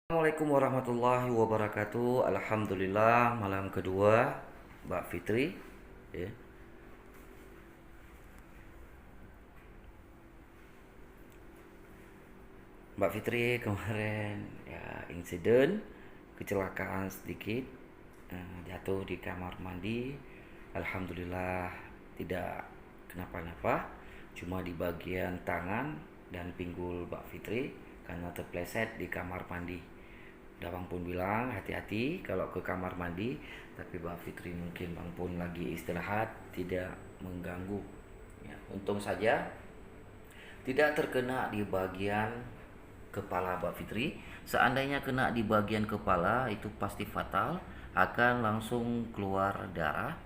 Assalamualaikum warahmatullahi wabarakatuh. Alhamdulillah malam kedua Mbak Fitri ya. Mbak Fitri kemarin ya insiden kecelakaan sedikit, jatuh di kamar mandi. Alhamdulillah tidak kenapa-napa, cuma di bagian tangan dan pinggul Mbak Fitri karena terpleset di kamar mandi. Bang Pun bilang hati-hati kalau ke kamar mandi, tapi Mbak Fitri mungkin Bang Pun lagi istirahat, tidak mengganggu ya. Untung saja tidak terkena di bagian kepala Mbak Fitri. Seandainya kena di bagian kepala itu pasti fatal, akan langsung keluar darah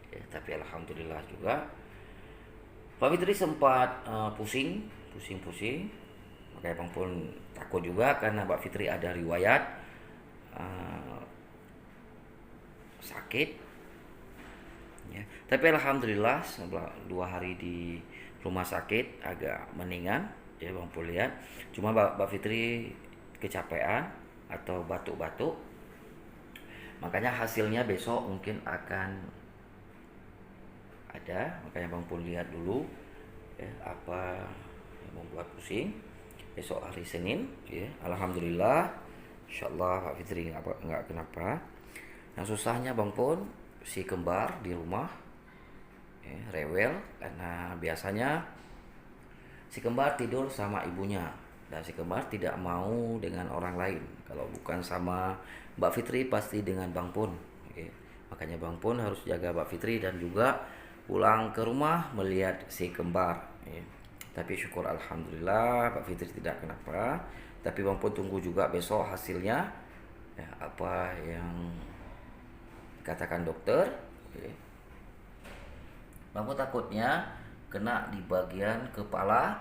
ya. Tapi alhamdulillah juga Mbak Fitri sempat pusing-pusing. Makanya Bang Pun takut juga karena Mbak Fitri ada riwayat sakit ya. Tapi alhamdulillah setelah 2 hari di rumah sakit agak mendingan ya. Bang Pun lihat cuma Mbak Fitri kecapean atau batuk-batuk, makanya hasilnya besok mungkin akan ada. Makanya Bang Pun lihat dulu ya, apa yang membuat pusing. Besok hari Senin ya, alhamdulillah insyaallah Pak Fitri nggak kenapa. Yang susahnya Bang Pun si kembar di rumah ya, rewel karena biasanya si kembar tidur sama ibunya dan si kembar tidak mau dengan orang lain. Kalau bukan sama Mbak Fitri pasti dengan Bang Pun ya. Makanya Bang Pun harus jaga Mbak Fitri dan juga pulang ke rumah melihat si kembar ya. Tapi syukur alhamdulillah Mbak Fitri tidak kenapa. Tapi Bang Pun tunggu juga besok hasilnya ya, apa yang dikatakan dokter ya. Bang Pun takutnya kena di bagian kepala,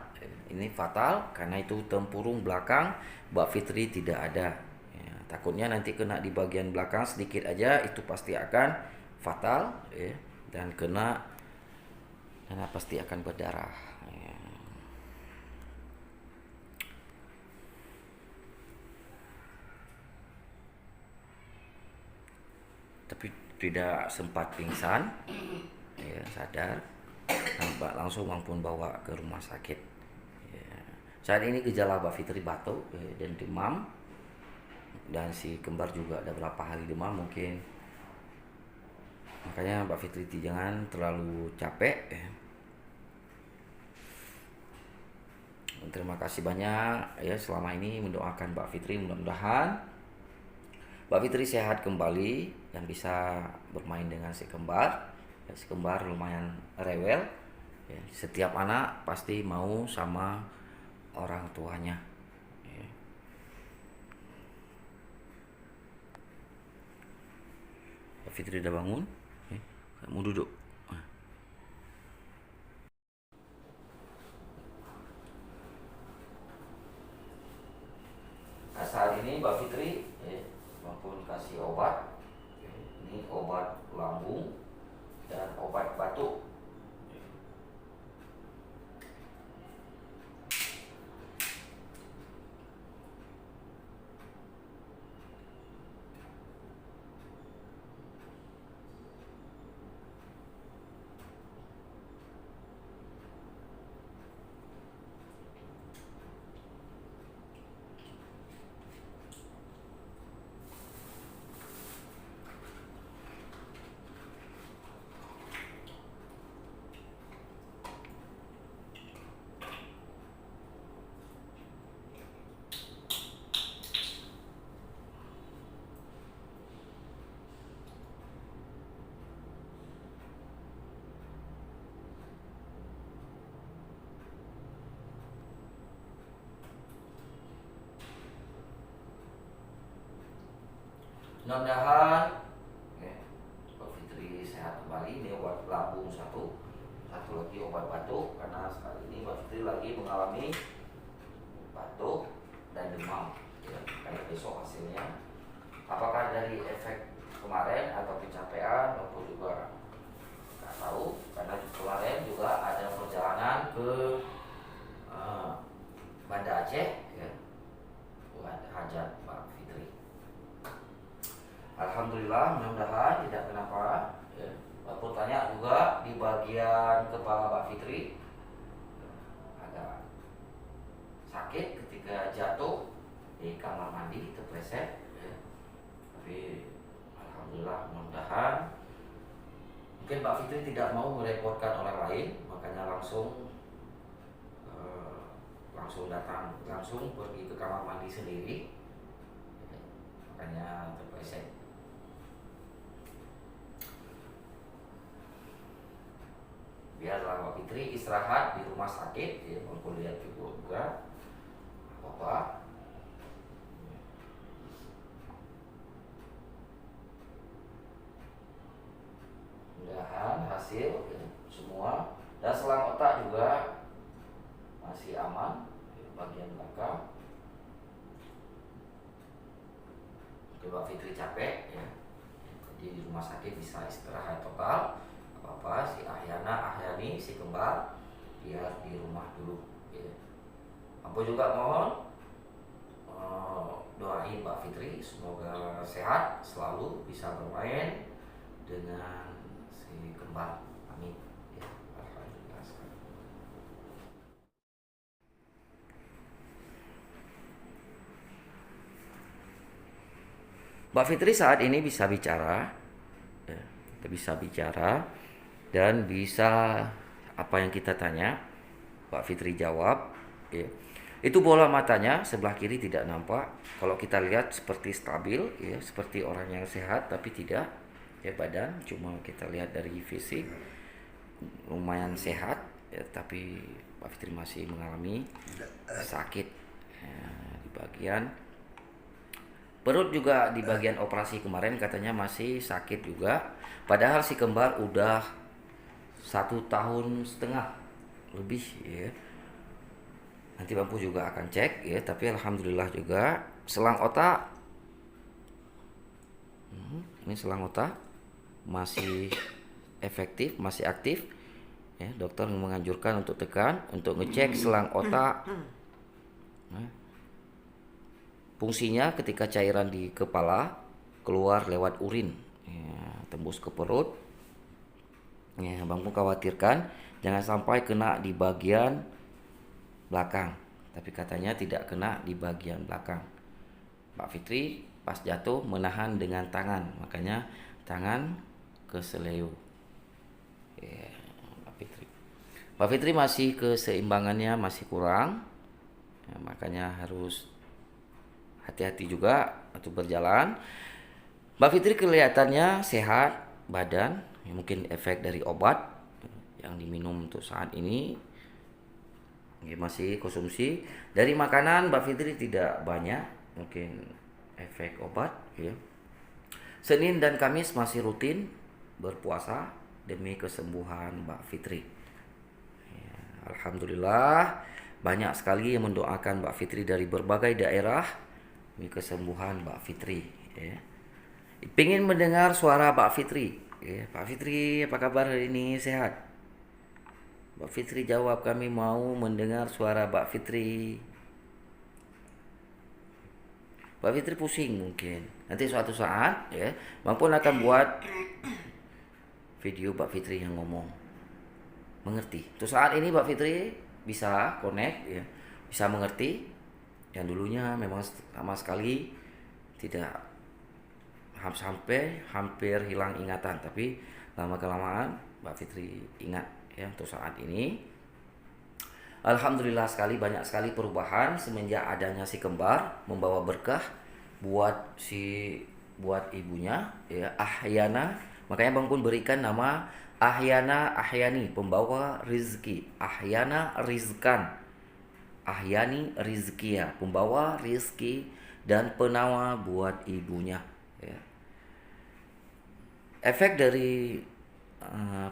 ini fatal karena itu tempurung belakang Mbak Fitri tidak ada ya. Takutnya nanti kena di bagian belakang sedikit aja itu pasti akan fatal ya. Dan kena pasti akan berdarah ya. Tapi tidak sempat pingsan ya, sadar langsung Bang Pun bawa ke rumah sakit ya. Saat ini gejala Mbak Fitri batuk ya, dan demam, dan si kembar juga ada berapa hari demam mungkin. Makanya Mbak Fitri jangan terlalu capek ya. Terima kasih banyak ya selama ini mendoakan Mbak Fitri, mudah-mudahan Mbak Fitri sehat kembali dan bisa bermain dengan si kembar ya. Si kembar lumayan rewel ya. Setiap anak pasti mau sama orang tuanya ya. Mbak Fitri udah bangun ya. Kamu duduk. Nah, saat ini Mbak Fitri ya, maupun kasih obat ya. Ini obat lambung dan obat batuk. Mudah-mudahan ya, Mbak Fitri sehat kembali. Ini obat lambung satu lagi obat batuk karena sekali ini Mbak Fitri lagi mengalami batuk dan demam ya. Kayak besok hasilnya apakah dari efek kemarin atau kecapean maupun juga nggak tahu, karena kemarin juga ada perjalanan ke Banda Aceh ya, buat hajat Mbak Fitri. Alhamdulillah, mudah-mudahan tidak kenapa. Ya. Walaupun tanya juga di bagian kepala Mbak Fitri agak sakit ketika jatuh di kamar mandi terpleset. Ya. Tapi alhamdulillah, mudah-mudahan mungkin Mbak Fitri tidak mau merepotkan orang lain, makanya langsung pergi ke kamar mandi sendiri, makanya terpleset. Biarlah Mbak Fitri istirahat di rumah sakit, ya, walaupun lihat juga apa-apa. Mudahan hasil ya, semua, dan selang otak juga masih aman di bagian belakang. Mbak Fitri capek ya, jadi di rumah sakit bisa istirahat total. Apa si Ahyani si kembar biar di rumah dulu ya. Aku juga mohon doain Mbak Fitri semoga sehat selalu, bisa bermain dengan si kembar, amin ya. Alhamdulillah sekali. Mbak Fitri saat ini bisa bicara ya, dan bisa apa yang kita tanya Mbak Fitri jawab ya. Itu bola matanya sebelah kiri tidak nampak. Kalau kita lihat seperti stabil ya, seperti orang yang sehat, tapi tidak ya, badan cuma kita lihat dari fisik lumayan sehat ya, tapi Mbak Fitri masih mengalami sakit ya, di bagian perut juga, di bagian operasi kemarin katanya masih sakit juga. Padahal si kembar udah 1,5 tahun lebih ya. Nanti Bampu juga akan cek ya, tapi alhamdulillah juga selang otak. Ini selang otak masih efektif, masih aktif. Ya, dokter menganjurkan untuk tekan, untuk ngecek selang otak. Nah, fungsinya ketika cairan di kepala keluar lewat urin, ya, tembus ke perut. Ya, Bang pun khawatirkan jangan sampai kena di bagian belakang, tapi katanya tidak kena di bagian belakang. Mbak Fitri pas jatuh menahan dengan tangan, makanya tangan ke seleu. Ya, Mbak Fitri masih keseimbangannya masih kurang, ya, makanya harus hati-hati juga untuk berjalan. Mbak Fitri kelihatannya sehat badan, ya, mungkin efek dari obat yang diminum untuk saat ini ya, masih konsumsi. Dari makanan Mbak Fitri tidak banyak, mungkin efek obat ya. Senin dan Kamis masih rutin berpuasa demi kesembuhan Mbak Fitri ya. Alhamdulillah banyak sekali yang mendoakan Mbak Fitri dari berbagai daerah demi kesembuhan Mbak Fitri ya. Ingin mendengar suara Mbak Fitri ya. Pak Fitri, apa kabar hari ini, sehat? Mbak Fitri jawab, kami mau mendengar suara Mbak Fitri. Mbak Fitri pusing mungkin. Nanti suatu saat ya, Bang pun akan buat video Mbak Fitri yang ngomong. Mengerti. Untuk saat ini Mbak Fitri bisa connect ya, bisa mengerti. Yang dulunya memang sama sekali tidak, sampai hampir hilang ingatan, tapi lama kelamaan Mbak Fitri ingat ya. Untuk saat ini alhamdulillah sekali, banyak sekali perubahan semenjak adanya si kembar, membawa berkah buat ibunya ya, Ahyana. Makanya Bang pun berikan nama Ahyani, pembawa rizki. Ahyana rizkan, Ahyani rizkia, pembawa rizki dan penawa buat ibunya ya. Efek dari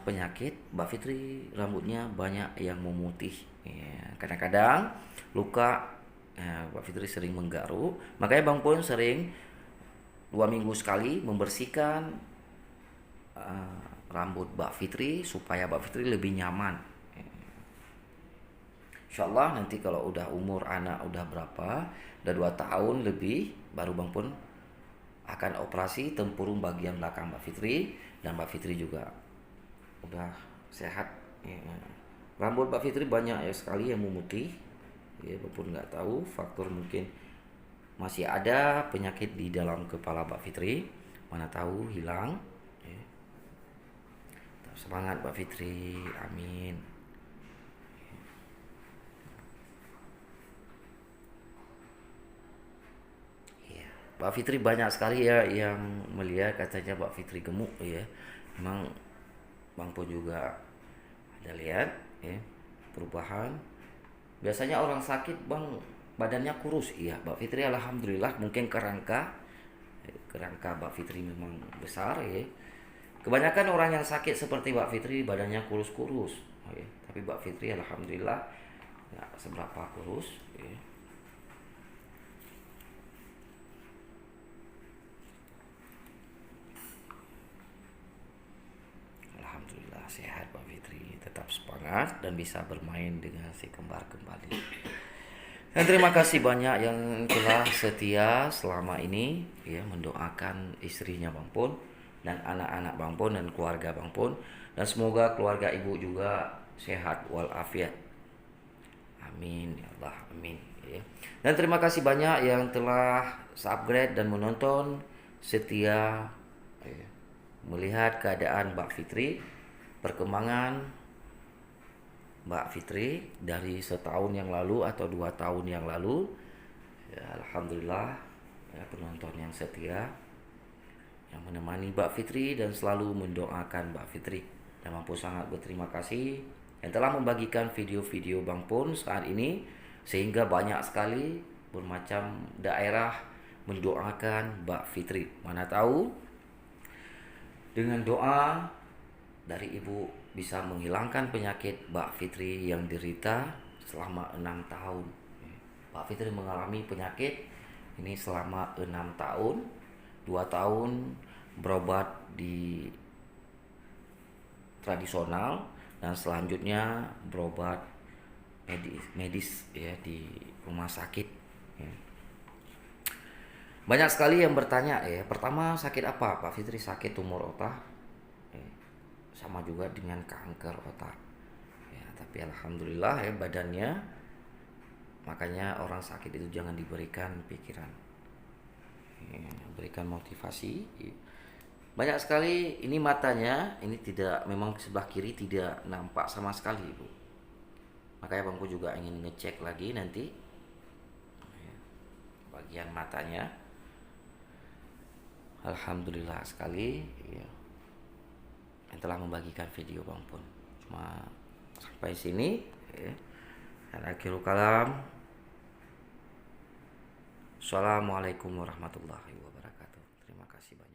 penyakit Mbak Fitri, rambutnya banyak yang memutih ya. Kadang-kadang luka ya, Mbak Fitri sering menggaruk, makanya Bang pun sering 2 minggu sekali membersihkan rambut Mbak Fitri supaya Mbak Fitri lebih nyaman. Insyaallah nanti kalau udah umur anak udah berapa, udah 2 tahun lebih, baru Bang Pun akan operasi tempurung bagian belakang Mbak Fitri, dan Mbak Fitri juga udah sehat. Ya. Rambut Mbak Fitri banyak ya sekali yang memutih. Ya, Bang Pun nggak tahu faktor mungkin masih ada penyakit di dalam kepala Mbak Fitri, mana tahu hilang. Ya. Semangat Mbak Fitri, amin. Ya. Mbak Fitri banyak sekali ya yang melihat katanya Mbak Fitri gemuk ya. Memang Bang Pun juga ada lihat ya perubahan. Biasanya orang sakit Bang badannya kurus, iya Mbak Fitri alhamdulillah mungkin kerangka Mbak Fitri memang besar ya. Kebanyakan orang yang sakit seperti Mbak Fitri badannya kurus-kurus ya. Tapi Mbak Fitri alhamdulillah nggak seberapa kurus ya. Alhamdulillah sehat Mbak Fitri, tetap semangat dan bisa bermain dengan si kembar kembali. Dan terima kasih banyak yang telah setia selama ini ya mendoakan istrinya Bang Pun dan anak-anak Bang Pun dan keluarga Bang Pun, dan semoga keluarga ibu juga sehat walafiat. Amin ya Allah, amin ya. Dan terima kasih banyak yang telah subscribe dan menonton setia ya, melihat keadaan Mbak Fitri, perkembangan Mbak Fitri dari setahun yang lalu atau 2 tahun yang lalu ya, alhamdulillah ya, penonton yang setia yang menemani Mbak Fitri dan selalu mendoakan Mbak Fitri, dan Bang Pun sangat berterima kasih yang telah membagikan video-video Bang Pun saat ini, sehingga banyak sekali bermacam daerah mendoakan Mbak Fitri. Mana tahu dengan doa dari ibu bisa menghilangkan penyakit Mbak Fitri yang derita selama 6 tahun. Mbak Fitri mengalami penyakit ini selama 6 tahun. 2 tahun berobat di tradisional dan selanjutnya berobat medis ya di rumah sakit ya. Banyak sekali yang bertanya ya, pertama sakit apa? Pak Fitri sakit tumor otak ya, sama juga dengan kanker otak ya, tapi alhamdulillah ya badannya, makanya orang sakit itu jangan diberikan pikiran ya, berikan motivasi ya. Banyak sekali ini matanya ini tidak, memang sebelah kiri tidak nampak sama sekali Ibu, makanya Bangku juga ingin ngecek lagi nanti ya, bagian matanya. Alhamdulillah sekali ya, yang telah membagikan video Bang Pun. Cuma sampai sini ya. Dan akhirul kalam, assalamualaikum warahmatullahi wabarakatuh. Terima kasih banyak.